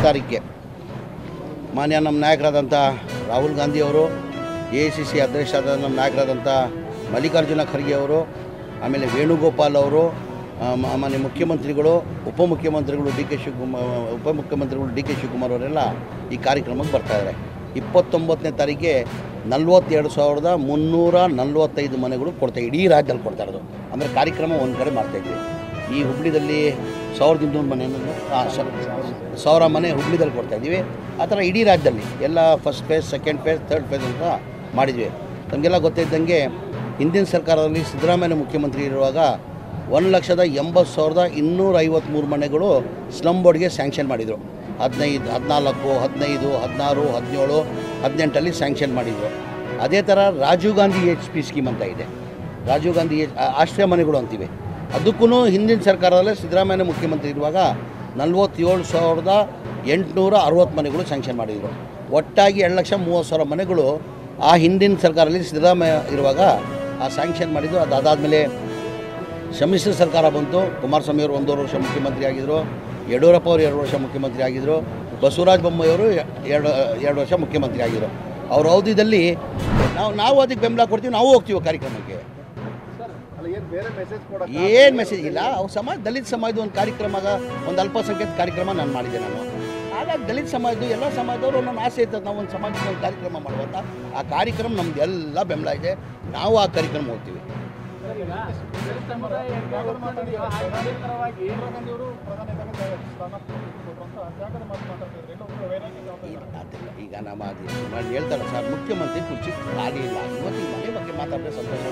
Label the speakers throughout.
Speaker 1: ತಾರೀಕಿಗೆ ಮಾನ್ಯ ನಮ್ಮ ನಾಯಕರಾದಂಥ ರಾಹುಲ್ ಗಾಂಧಿ ಅವರು, AICC ಅಧ್ಯಕ್ಷರಾದ ನಮ್ಮ ನಾಯಕರಾದಂಥ ಮಲ್ಲಿಕಾರ್ಜುನ ಖರ್ಗೆ ಅವರು, ಆಮೇಲೆ ವೇಣುಗೋಪಾಲ್ ಅವರು, ಮಾನ್ಯ ಮುಖ್ಯಮಂತ್ರಿಗಳು, ಉಪಮುಖ್ಯಮಂತ್ರಿಗಳು ಡಿ ಕೆ ಶಿವಕುಮಾರ್ ಅವರೆಲ್ಲ ಈ ಕಾರ್ಯಕ್ರಮಕ್ಕೆ ಬರ್ತಾಯಿದ್ದಾರೆ. 29ನೇ ತಾರೀಕಿಗೆ 42,345 ಮನೆಗಳು ಕೊಡ್ತಾ ಇಡೀ ರಾಜ್ಯದಲ್ಲಿ ಕೊಡ್ತಾ ಇರೋದು. ಅಂದರೆ ಕಾರ್ಯಕ್ರಮ ಒಂದು ಕಡೆ ಮಾಡ್ತಾಯಿದ್ವಿ. ಈ ಹುಬ್ಳಿದಲ್ಲಿ 1,200 ಮನೆ 1,000 ಮನೆ ಹುಬ್ಳಿದಲ್ಲಿ ಕೊಡ್ತಾಯಿದ್ದೀವಿ. ಆ ಥರ ಇಡೀ ರಾಜ್ಯದಲ್ಲಿ ಎಲ್ಲ first phase, second phase, third face ಅಂತ ಮಾಡಿದ್ವಿ. ನಮಗೆಲ್ಲ ಗೊತ್ತಿದ್ದಂಗೆ ಹಿಂದಿನ ಸರ್ಕಾರದಲ್ಲಿ ಸಿದ್ದರಾಮಯ್ಯ ಮುಖ್ಯಮಂತ್ರಿ ಇರುವಾಗ 1,80,253 ಮನೆಗಳು ಸ್ಲಮ್ ಬೋರ್ಡ್ಗೆ ಸ್ಯಾಂಕ್ಷನ್ ಮಾಡಿದರು. 15, 14, 15, 16, 17, 18 ಸ್ಯಾಂಕ್ಷನ್ ಮಾಡಿದರು. ಅದೇ ಥರ ರಾಜೀವ್ ಗಾಂಧಿ HP ಸ್ಕೀಮ್ ಅಂತ ಇದೆ. ರಾಜೀವ್ ಗಾಂಧಿ ಆಶ್ರಯ ಮನೆಗಳು ಅಂತೀವಿ. ಅದಕ್ಕೂ ಹಿಂದಿನ ಸರ್ಕಾರದಲ್ಲೇ ಸಿದ್ದರಾಮಯ್ಯ ಮುಖ್ಯಮಂತ್ರಿ ಇರುವಾಗ 47,860 ಮನೆಗಳು ಸ್ಯಾಂಕ್ಷನ್ ಮಾಡಿದರು. ಒಟ್ಟಾಗಿ 2,30,000 ಮನೆಗಳು ಆ ಹಿಂದಿನ ಸರ್ಕಾರದಲ್ಲಿ ಸಿದ್ದರಾಮಯ್ಯ ಇರುವಾಗ ಆ ಸ್ಯಾಂಕ್ಷನ್ ಮಾಡಿದ್ದು. ಅದಾದಮೇಲೆ ಸಮ್ಮಿಶ್ರ ಸರ್ಕಾರ ಬಂತು. ಕುಮಾರಸ್ವಾಮಿ ಅವರು 1.5 ವರ್ಷ ಮುಖ್ಯಮಂತ್ರಿ ಆಗಿದ್ದರು. ಯಡಿಯೂರಪ್ಪ ಅವರು 2 ವರ್ಷ ಮುಖ್ಯಮಂತ್ರಿ ಆಗಿದ್ದರು. ಬಸವರಾಜ ಬೊಮ್ಮಾಯಿ ಅವರು 2 ವರ್ಷ ಮುಖ್ಯಮಂತ್ರಿ ಆಗಿದ್ದರು. ಅವ್ರ ಅವಧಿಯಲ್ಲಿ ನಾವು ಅದಕ್ಕೆ ಬೆಂಬಲ ಕೊಡ್ತೀವಿ, ನಾವು ಹೋಗ್ತೀವಿ ಕಾರ್ಯಕ್ರಮಕ್ಕೆ. ಏನು ಮೆಸೇಜ್ ಇಲ್ಲ. ಅವ್ರ ದಲಿತ ಸಮಾಜದ ಒಂದು ಕಾರ್ಯಕ್ರಮ, ಒಂದು ಅಲ್ಪಸಂಖ್ಯಾತ ಕಾರ್ಯಕ್ರಮ ನಾನು ಮಾಡಿದ್ದೆ. ಹಾಗಾಗಿ ದಲಿತ ಸಮಾಜದ್ದು ಎಲ್ಲ ಸಮಾಜದವರು ನನ್ನ ಆಸೆ ಇರ್ತದೆ, ನಾವು ಒಂದು ಸಮಾಜದ ಒಂದು ಕಾರ್ಯಕ್ರಮ ಮಾಡುವಂಥ. ಆ ಕಾರ್ಯಕ್ರಮ ನಮ್ದು ಎಲ್ಲ ಬೆಂಬಲ ಇದೆ. ನಾವು ಆ ಕಾರ್ಯಕ್ರಮ ಹೋಗ್ತೀವಿ. ಈಗ ನಮ್ಮ ಹೇಳ್ತಾರೆ ಸರ್, ಮುಖ್ಯಮಂತ್ರಿ ಕುರ್ಚಿ ಖಾಲಿ ಇಲ್ಲ. ಇವತ್ತು ಮನೆ ಬಗ್ಗೆ ಮಾತಾಡಿದ್ರೆ ಸಂತೋಷ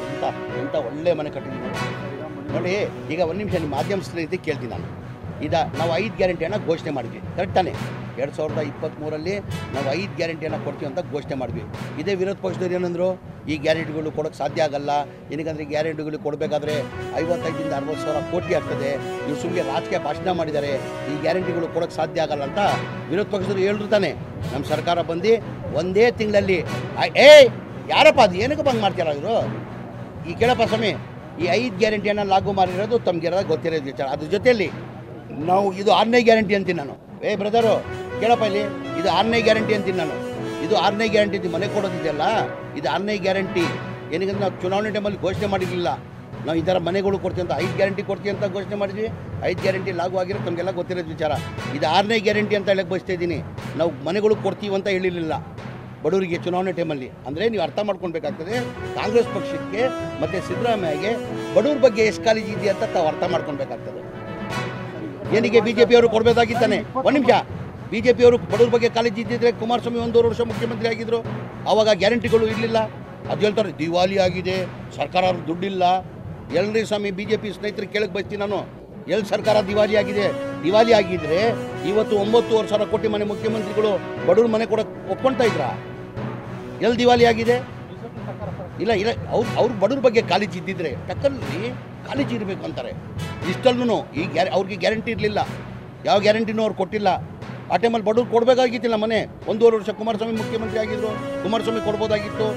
Speaker 1: ಅಂತ ಒಳ್ಳೆ ಮನೆ ಕಟ್ಟಿದ್ದೀವಿ ನೋಡಿ. ಈಗ ಒಂದು ನಿಮಿಷ ನಿಮ್ಮ ಮಾಧ್ಯಮ ಸ್ನೇಹಿತರಿಗೆ ಕೇಳ್ತೀನಿ ನಾನು. ನಾವು 5 ಗ್ಯಾರಂಟಿಯನ್ನು ಘೋಷಣೆ ಮಾಡಿದ್ವಿ, ಕರೆಕ್ಟ್ ತಾನೆ? 2023ರಲ್ಲಿ ನಾವು 5 ಗ್ಯಾರಂಟಿಯನ್ನು ಕೊಡ್ತೀವಿ ಅಂತ ಘೋಷಣೆ ಮಾಡಿದ್ವಿ. ಇದೇ ವಿರೋಧ ಪಕ್ಷದವ್ರು ಏನಂದರು, ಈ ಗ್ಯಾರಂಟಿಗಳು ಕೊಡೋಕ್ಕೆ ಸಾಧ್ಯ ಆಗಲ್ಲ. ಏನಕ್ಕಂದರೆ ಗ್ಯಾರಂಟಿಗಳು ಕೊಡಬೇಕಾದ್ರೆ 55,000 60,000 ಕೋಟಿ ಆಗ್ತದೆ. ಇವ್ರು ಸುಮ್ಮನೆ ರಾಜಕೀಯ ಭಾಷಣ ಮಾಡಿದ್ದಾರೆ, ಈ ಗ್ಯಾರಂಟಿಗಳು ಕೊಡೋಕ್ಕೆ ಸಾಧ್ಯ ಆಗಲ್ಲ ಅಂತ ವಿರೋಧ ಪಕ್ಷದವ್ರು ಹೇಳಿರ್ತಾನೆ. ನಮ್ಮ ಸರ್ಕಾರ ಬಂದು ಒಂದೇ ತಿಂಗಳಲ್ಲಿ ಯಾರಪ್ಪ ಅದು ಏನಕ್ಕೆ ಬಂದ್ ಮಾಡ್ತಾರ ಇವರು? ಈ ಕೇಳಪ್ಪ ಸ್ವಾಮಿ, ಈ 5 ಗ್ಯಾರಂಟಿಯನ್ನು ಲಾಗು ಮಾಡಿರೋದು ತಮಗಿರೋದು ಗೊತ್ತಿರೋದು ವಿಚಾರ. ಅದ್ರ ಜೊತೆಯಲ್ಲಿ ನಾವು ಇದು 6ನೇ ಗ್ಯಾರಂಟಿ ಅಂತೀನಿ ನಾನು. ಬ್ರದರು ಕೇಳಪ್ಪ, ಇಲ್ಲಿ ಇದು 6ನೇ ಗ್ಯಾರಂಟಿ ಅಂತೀನಿ ನಾನು. ಇದು 6ನೇ ಗ್ಯಾರಂಟಿ ಮನೆ ಕೊಡೋದಿದೆಯಲ್ಲ, ಇದು 6ನೇ ಗ್ಯಾರಂಟಿ. ಏನಕ್ಕೆ ನಾವು ಚುನಾವಣೆ ಟೈಮಲ್ಲಿ ಘೋಷಣೆ ಮಾಡಿರಲಿಲ್ಲ. ನಾವು ಈ ಥರ ಮನೆಗಳು ಕೊಡ್ತೀವಿ ಅಂತ 5 ಗ್ಯಾರಂಟಿ ಕೊಡ್ತೀವಿ ಅಂತ ಘೋಷಣೆ ಮಾಡಿದ್ವಿ. 5 ಗ್ಯಾರಂಟಿ ಲಾಗು ಆಗಿರೋ ತಮಗೆಲ್ಲ ಗೊತ್ತಿರೋದು ವಿಚಾರ. ಇದು 6ನೇ ಗ್ಯಾರಂಟಿ ಅಂತ ಹೇಳಕ್ಕೆ ಬಯಸ್ತಾ ಇದ್ದೀನಿ. ನಾವು ಮನೆಗಳು ಕೊಡ್ತೀವಿ ಅಂತ ಹೇಳಿರಲಿಲ್ಲ ಬಡವರಿಗೆ ಚುನಾವಣೆ ಟೈಮಲ್ಲಿ. ಅಂದರೆ ನೀವು ಅರ್ಥ ಮಾಡ್ಕೊಳ್ಬೇಕಾಗ್ತದೆ, ಕಾಂಗ್ರೆಸ್ ಪಕ್ಷಕ್ಕೆ ಮತ್ತು ಸಿದ್ದರಾಮಯ್ಯಗೆ ಬಡವ್ರ ಬಗ್ಗೆ ಎಷ್ಟು ಕಾಳಜಿ ಇದೆಯಾ ಅಂತ ತಾವು ಅರ್ಥ ಮಾಡ್ಕೊಳ್ಬೇಕಾಗ್ತದೆ. ಏನಿಗೆ BJP ಅವರು ಕೊಡಬೇಕಾಗಿತ್ತಾನೆ. ಒಂದು ನಿಮಿಷ, BJP ಅವರು ಬಡವ್ರ ಬಗ್ಗೆ ಕಾಳಜಿ ಇದ್ದಿದ್ರೆ ಕುಮಾರಸ್ವಾಮಿ 1.5 ವರ್ಷ ಮುಖ್ಯಮಂತ್ರಿ ಆಗಿದ್ದರು. ಆವಾಗ ಗ್ಯಾರಂಟಿಗಳು ಇರಲಿಲ್ಲ. ಅದು ಹೇಳ್ತಾರೆ ದಿವಾಲಿ ಆಗಿದೆ, ಸರ್ಕಾರ ದುಡ್ಡಿಲ್ಲ. ಎಲ್ರಿ ಸ್ವಾಮಿ, BJP ಸ್ನೇಹಿತರಿಗೆ ಕೇಳಕ್ಕೆ ಬಯಸ್ತೀನಿ ನಾನು, ಎಲ್ಲಿ ಸರ್ಕಾರ ದಿವಾಲಿ ಆಗಿದೆ? ದಿವಾಲಿ ಆಗಿದ್ದರೆ ಇವತ್ತು 9,000 ಕೋಟಿ ಮನೆ ಮುಖ್ಯಮಂತ್ರಿಗಳು ಬಡವ್ರ ಮನೆ ಕೊಡೋಕ್ಕೆ ಒಪ್ಕೊಳ್ತಾ ಇದ್ರಾ? ಎಲ್ಲಿ ದಿವಾಲಿ ಆಗಿದೆ? ಇಲ್ಲ ಅವ್ರು ಬಡವ್ರ ಬಗ್ಗೆ ಕಾಳಜಿ ಇದ್ದಿದ್ರೆ ಟಕ್ಕಲ್ಲಿ ಕಾಳಜಿ ಇರಬೇಕು ಅಂತಾರೆ. ಇಷ್ಟಲ್ಲೂ ಅವ್ರಿಗೆ ಗ್ಯಾರಂಟಿ ಇರಲಿಲ್ಲ, ಯಾವ ಗ್ಯಾರಂಟಿನೂ ಅವ್ರು ಕೊಟ್ಟಿಲ್ಲ. ಆ ಟೈಮಲ್ಲಿ ಬಡವ್ರು ಕೊಡಬೇಕಾಗಿತ್ತಿಲ್ಲ ಮನೆ. 1.5 ವರ್ಷ ಕುಮಾರಸ್ವಾಮಿ ಮುಖ್ಯಮಂತ್ರಿ ಆಗಿದ್ದರು, ಕುಮಾರಸ್ವಾಮಿ ಕೊಡ್ಬೋದಾಗಿತ್ತು.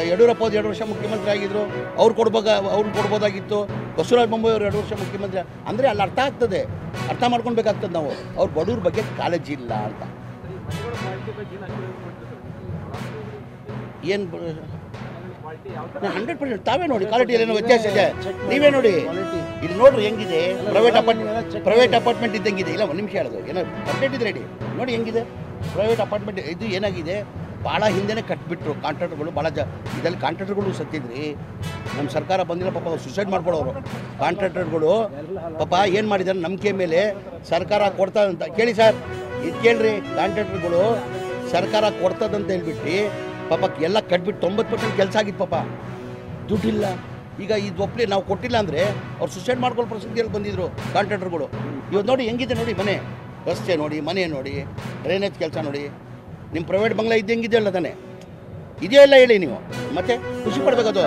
Speaker 1: ಯಡಿಯೂರಪ್ಪ 2 ವರ್ಷ ಮುಖ್ಯಮಂತ್ರಿ ಆಗಿದ್ದರು, ಅವ್ರು ಕೊಡ್ಬೋದಾಗಿತ್ತು. ಬಸವರಾಜ ಬೊಮ್ಮಾಯಿ ಅವರು 2 ವರ್ಷ ಮುಖ್ಯಮಂತ್ರಿ. ಅಂದರೆ ಅಲ್ಲಿ ಅರ್ಥ ಆಗ್ತದೆ, ಅರ್ಥ ಮಾಡ್ಕೊಳ್ಬೇಕಾಗ್ತದೆ ನಾವು, ಅವ್ರ ಬಡವ್ರ ಬಗ್ಗೆ ಕಾಳಜಿ ಇಲ್ಲ ಅಂತ. ಏನು 100% ತಾವೇ ನೋಡಿ, ಕ್ವಾಲಿಟಿಯಲ್ಲಿ ಏನೋ ವ್ಯತ್ಯಾಸ ಇದೆ. ನೀವೇ ನೋಡಿ, ಇಲ್ಲಿ ನೋಡ್ರಿ ಹೆಂಗಿದೆ. ಪ್ರೈವೇಟ್ ಅಪಾರ್ಟ್ಮೆಂಟ್ ಇದ್ದಂಗಿದೆ. ಇಲ್ಲ, ಒಂದು ನಿಮಿಷ ಹೇಳೋದು, ಏನೋ ಕಂಪ್ಲೇಂಟ್ ಇದೆ ರೆಡಿ ನೋಡಿ ಹೆಂಗಿದೆ ಪ್ರೈವೇಟ್ ಅಪಾರ್ಟ್ಮೆಂಟ್. ಇದು ಏನಾಗಿದೆ, ಭಾಳ ಹಿಂದೆನೇ ಕಟ್ಬಿಟ್ರು ಕಾಂಟ್ರಾಕ್ಟರ್ಗಳು. ಭಾಳ ಇದರಲ್ಲಿ ಕಾಂಟ್ರಾಕ್ಟರ್ಗಳು ಸತ್ತಿದ್ರಿ. ನಮ್ಮ ಸರ್ಕಾರ ಬಂದಿಲ್ಲ ಪಾಪ, ಅವ್ರು ಸುಸೈಡ್ ಮಾಡ್ಕೊಳ್ಳೋರು ಕಾಂಟ್ರಾಕ್ಟರ್ಗಳು. ಪಾಪ ಏನು ಮಾಡಿದ್ದಾರೆ, ನಂಬಿಕೆ ಮೇಲೆ ಸರ್ಕಾರ ಕೊಡ್ತದಂತ ಕೇಳಿ ಸರ್, ಇದು ಕೇಳ್ರಿ. ಕಾಂಟ್ರಾಕ್ಟರ್ಗಳು ಸರ್ಕಾರ ಕೊಡ್ತದಂತ ಹೇಳ್ಬಿಟ್ಟು ಪಾಪ ಎಲ್ಲ ಕಟ್ಬಿಟ್ಟು 90% ಕೆಲಸ ಆಗಿತ್ತು. ಪಾಪ ದುಡ್ಡಿಲ್ಲ. ಈಗ ಇದು ಒಪ್ಪಲಿ ನಾವು ಕೊಟ್ಟಿಲ್ಲ ಅಂದರೆ ಅವ್ರು ಸುಸೈಡ್ ಮಾಡ್ಕೊಳ್ಳೋ ಪರಿಸ್ಥಿತಿಯಲ್ಲಿ ಬಂದಿದ್ರು ಕಾಂಟ್ರಾಕ್ಟರ್ಗಳು. ಇವತ್ತು ನೋಡಿ ಹೆಂಗಿದೆ ನೋಡಿ, ಮನೆ ರಸ್ತೆ ನೋಡಿ, ಮನೆ ನೋಡಿ, ಡ್ರೈನೇಜ್ ಕೆಲಸ ನೋಡಿ. ನಿಮ್ಮ ಪ್ರೈವೇಟ್ ಬಂಗ್ಲಾ ಇದ್ದು ಹೆಂಗಿದೆ ಅಲ್ಲ ತಾನೆ? ಇದೆಯೋ ಇಲ್ಲ ಹೇಳಿ ನೀವು, ಮತ್ತೆ ಖುಷಿ ಪಡಬೇಕದು.